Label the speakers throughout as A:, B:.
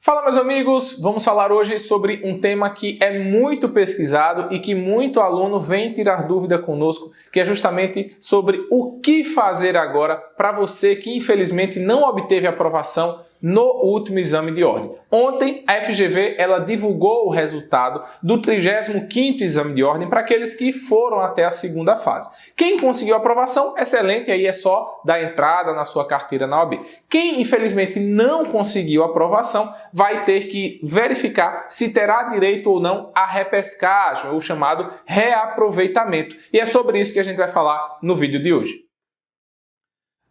A: Fala, meus amigos! Vamos falar hoje sobre um tema que é muito pesquisado e que muito aluno vem tirar dúvida conosco, que é justamente sobre o que fazer agora para você que infelizmente não obteve aprovação no último exame de ordem. Ontem, a FGV ela divulgou o resultado do 35º exame de ordem para aqueles que foram até a segunda fase. Quem conseguiu aprovação, excelente, aí é só dar entrada na sua carteira na OAB. Quem, infelizmente, não conseguiu aprovação, vai ter que verificar se terá direito ou não à repescagem, ou chamado reaproveitamento. E é sobre isso que a gente vai falar no vídeo de hoje.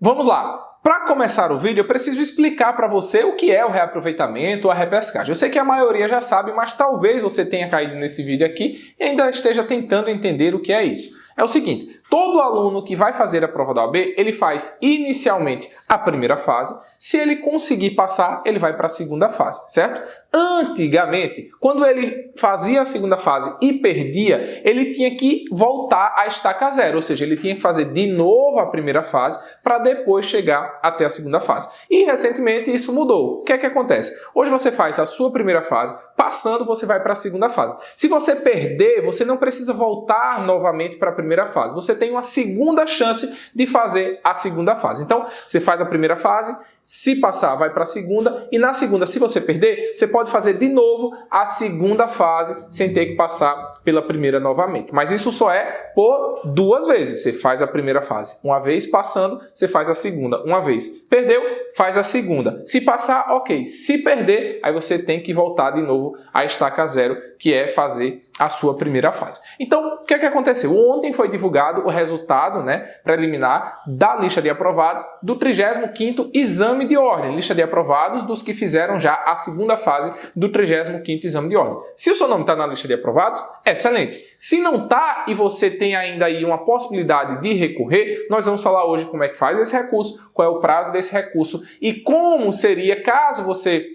A: Vamos lá! Para começar o vídeo, eu preciso explicar para você o que é o reaproveitamento ou a repescagem. Eu sei que a maioria já sabe, mas talvez você tenha caído nesse vídeo aqui e ainda esteja tentando entender o que é isso. É o seguinte, todo aluno que vai fazer a prova da OAB, ele faz inicialmente a primeira fase. Se ele conseguir passar, ele vai para a segunda fase, certo? Antigamente, quando ele fazia a segunda fase e perdia, ele tinha que voltar à estaca zero, ou seja, ele tinha que fazer de novo a primeira fase para depois chegar até a segunda fase. E recentemente isso mudou. O que é que acontece? Hoje você faz a sua primeira fase, passando você vai para a segunda fase. Se você perder, você não precisa voltar novamente para a primeira fase. Você tem uma segunda chance de fazer a segunda fase. Então, você faz a primeira fase, se passar, vai para a segunda, e na segunda, se você perder, você pode fazer de novo a segunda fase sem ter que passar pela primeira novamente. Mas isso só é por duas vezes. Você faz a primeira fase uma vez, passando, você faz a segunda uma vez. Perdeu, faz a segunda. Se passar, ok. Se perder, aí você tem que voltar de novo à estaca zero, que é fazer a sua primeira fase. Então, o que é que aconteceu? Ontem foi divulgado o resultado, preliminar da lista de aprovados do 35º exame de ordem. Lista de aprovados dos que fizeram já a segunda fase do 35º exame de ordem. Se o seu nome está na lista de aprovados, excelente. Se não está e você tem ainda aí uma possibilidade de recorrer, nós vamos falar hoje como é que faz esse recurso, qual é o prazo desse recurso e como seria caso você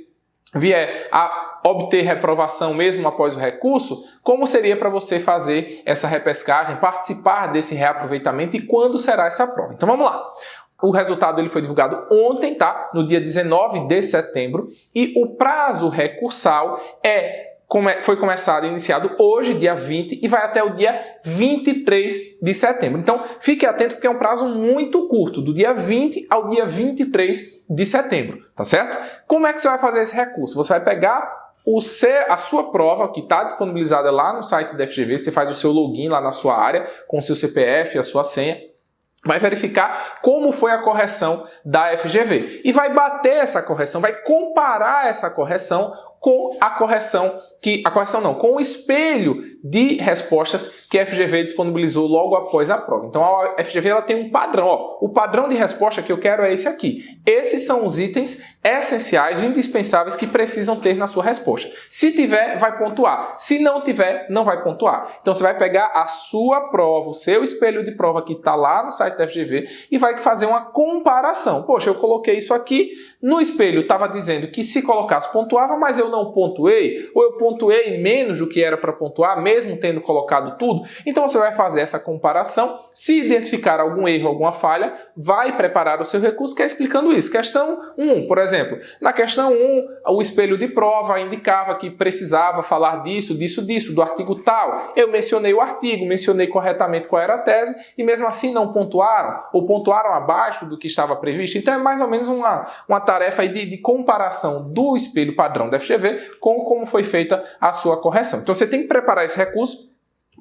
A: vier a obter reprovação mesmo após o recurso, como seria para você fazer essa repescagem, participar desse reaproveitamento e quando será essa prova. Então vamos lá. O resultado ele foi divulgado ontem, tá? No dia 19 de setembro, e o prazo recursal foi iniciado hoje, dia 20, e vai até o dia 23 de setembro. Então, fique atento porque é um prazo muito curto, do dia 20 ao dia 23 de setembro, tá certo? Como é que você vai fazer esse recurso? Você vai pegar a sua prova, que está disponibilizada lá no site da FGV, você faz o seu login lá na sua área, com o seu CPF, a sua senha, vai verificar como foi a correção da FGV e vai bater essa correção, vai comparar essa correção com com o espelho de respostas que a FGV disponibilizou logo após a prova. Então a FGV ela tem um padrão, o padrão de resposta que eu quero é esse aqui. Esses são os itens essenciais, indispensáveis que precisam ter na sua resposta. Se tiver, vai pontuar. Se não tiver, não vai pontuar. Então você vai pegar a sua prova, o seu espelho de prova que está lá no site da FGV e vai fazer uma comparação. Poxa, eu coloquei isso aqui, no espelho estava dizendo que se colocasse pontuava, mas eu não pontuei, ou eu pontuei menos do que era para pontuar, mesmo tendo colocado tudo. Então você vai fazer essa comparação, se identificar algum erro, alguma falha, vai preparar o seu recurso, que é explicando isso. Questão 1, por exemplo. Na questão 1, o espelho de prova indicava que precisava falar disso, do artigo tal. Eu mencionei o artigo, mencionei corretamente qual era a tese, e mesmo assim não pontuaram, ou pontuaram abaixo do que estava previsto. Então é mais ou menos uma tarefa aí de comparação do espelho padrão da FGV com como foi feita a sua correção. Então você tem que preparar esse recurso,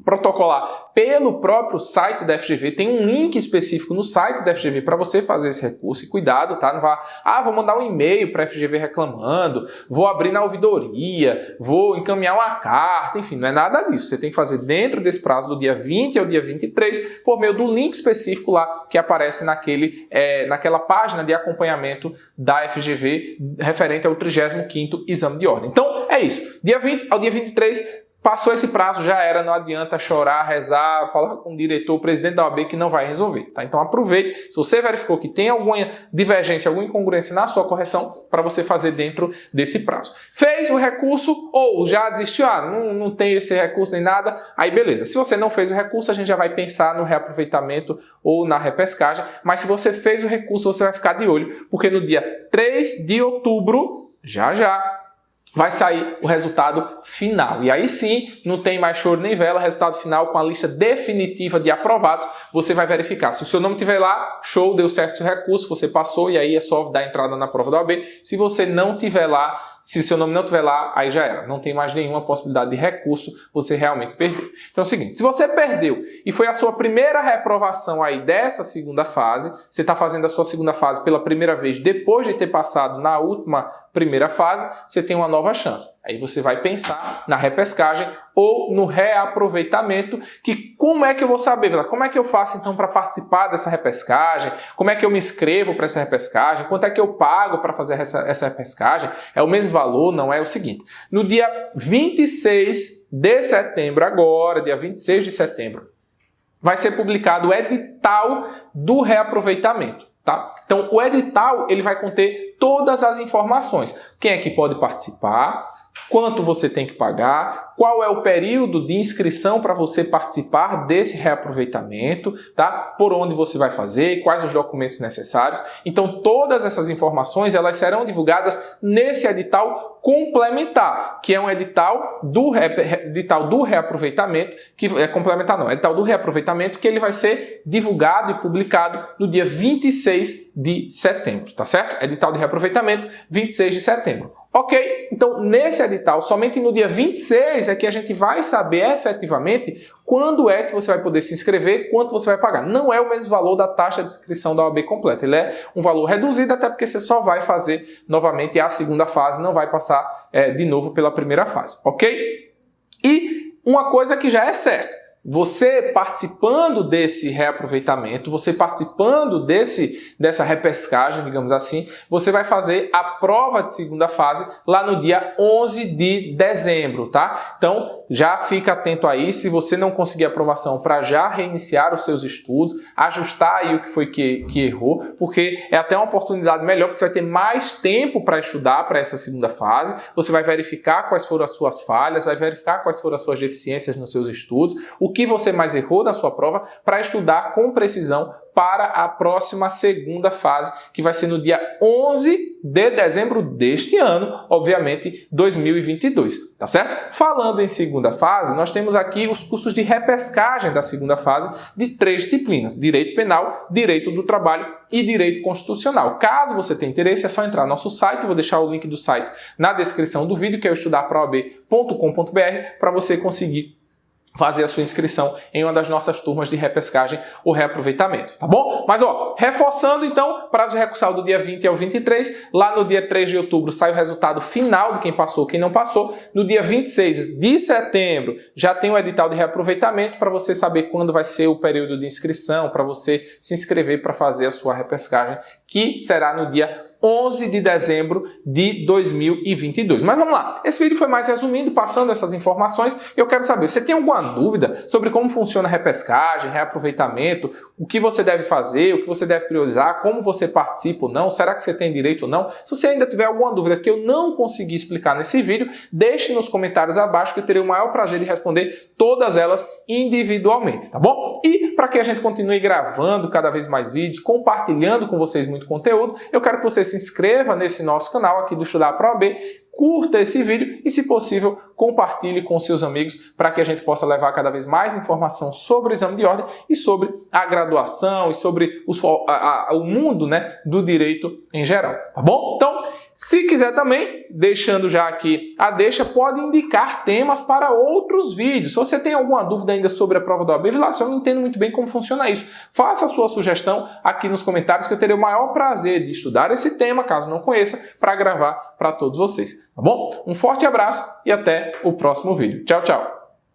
A: protocolar pelo próprio site da FGV, tem um link específico no site da FGV para você fazer esse recurso, e cuidado, tá? Não vá, vou mandar um e-mail para a FGV reclamando, vou abrir na ouvidoria, vou encaminhar uma carta, enfim, não é nada disso. Você tem que fazer dentro desse prazo do dia 20 ao dia 23, por meio do link específico lá que aparece naquela página de acompanhamento da FGV referente ao 35º exame de ordem. Então, é isso. Dia 20 ao dia 23, passou esse prazo, já era, não adianta chorar, rezar, falar com o diretor, o presidente da OAB que não vai resolver, tá? Então aproveite, se você verificou que tem alguma divergência, alguma incongruência na sua correção, para você fazer dentro desse prazo. Fez o recurso ou já desistiu, não tem esse recurso nem nada, aí beleza. Se você não fez o recurso, a gente já vai pensar no reaproveitamento ou na repescagem, mas se você fez o recurso, você vai ficar de olho, porque no dia 3 de outubro, já vai sair o resultado final. E aí sim, não tem mais choro nem vela, resultado final com a lista definitiva de aprovados, você vai verificar. Se o seu nome estiver lá, show, deu certo o seu recurso, você passou e aí é só dar entrada na prova da OAB. Se você não tiver lá, se o seu nome não estiver lá, aí já era. Não tem mais nenhuma possibilidade de recurso, você realmente perdeu. Então é o seguinte, se você perdeu e foi a sua primeira reprovação aí dessa segunda fase, você está fazendo a sua segunda fase pela primeira vez depois de ter passado na última primeira fase, você tem uma nova chance. Aí você vai pensar na repescagem ou no reaproveitamento, que como é que eu vou saber, como é que eu faço então para participar dessa repescagem, como é que eu me inscrevo para essa repescagem, quanto é que eu pago para fazer essa repescagem, é o mesmo valor? Não é o seguinte, no dia 26 de setembro agora, dia 26 de setembro, vai ser publicado o edital do reaproveitamento. Tá? Então, o edital ele vai conter todas as informações. Quem é que pode participar, quanto você tem que pagar, qual é o período de inscrição para você participar desse reaproveitamento, tá? Por onde você vai fazer, quais os documentos necessários. Então, todas essas informações elas serão divulgadas nesse edital complementar, que é um edital do reaproveitamento, que é complementar não, edital do reaproveitamento, que ele vai ser divulgado e publicado no dia 26 de setembro, tá certo? Edital de reaproveitamento, 26 de setembro. Ok, então nesse edital, somente no dia 26 é que a gente vai saber efetivamente quando é que você vai poder se inscrever, quanto você vai pagar. Não é o mesmo valor da taxa de inscrição da OAB completa, ele é um valor reduzido, até porque você só vai fazer novamente a segunda fase, não vai passar de novo pela primeira fase, ok? E uma coisa que já é certa, você participando desse reaproveitamento, você participando dessa repescagem, digamos assim, você vai fazer a prova de segunda fase lá no dia 11 de dezembro, tá? Então, já fica atento aí, se você não conseguir aprovação, para já reiniciar os seus estudos, ajustar aí o que foi que errou, porque é até uma oportunidade melhor, porque você vai ter mais tempo para estudar para essa segunda fase, você vai verificar quais foram as suas falhas, vai verificar quais foram as suas deficiências nos seus estudos, o que você mais errou na sua prova, para estudar com precisão para a próxima segunda fase, que vai ser no dia 11 de dezembro deste ano, obviamente 2022, tá certo? Falando em segunda fase, nós temos aqui os cursos de repescagem da segunda fase de 3 disciplinas, Direito Penal, Direito do Trabalho e Direito Constitucional. Caso você tenha interesse, é só entrar no nosso site, vou deixar o link do site na descrição do vídeo, que é o estudarproab.com.br, para você conseguir fazer a sua inscrição em uma das nossas turmas de repescagem ou reaproveitamento, tá bom? Mas ó, reforçando então, prazo recursal do dia 20 ao 23, lá no dia 3 de outubro sai o resultado final de quem passou, quem não passou, no dia 26 de setembro já tem o edital de reaproveitamento para você saber quando vai ser o período de inscrição, para você se inscrever para fazer a sua repescagem, que será no dia 11 de dezembro de 2022. Mas vamos lá, esse vídeo foi mais resumido, passando essas informações. Eu quero saber, você tem alguma dúvida sobre como funciona a repescagem, reaproveitamento, o que você deve fazer, o que você deve priorizar, como você participa ou não, será que você tem direito ou não? Se você ainda tiver alguma dúvida que eu não consegui explicar nesse vídeo, deixe nos comentários abaixo que eu terei o maior prazer de responder todas elas individualmente, tá bom? E para que a gente continue gravando cada vez mais vídeos, compartilhando com vocês muito conteúdo, eu quero que você se inscreva nesse nosso canal aqui do Estudar para a OAB, curta esse vídeo e, se possível, compartilhe com seus amigos para que a gente possa levar cada vez mais informação sobre o exame de ordem e sobre a graduação e sobre o mundo, né, do direito em geral, tá bom? Então, se quiser também, deixando já aqui a deixa, pode indicar temas para outros vídeos. Se você tem alguma dúvida ainda sobre a prova da OAB, se eu não entendo muito bem como funciona isso, faça a sua sugestão aqui nos comentários que eu terei o maior prazer de estudar esse tema, caso não conheça, para gravar para todos vocês, tá bom? Um forte abraço e até o próximo vídeo. Tchau, tchau!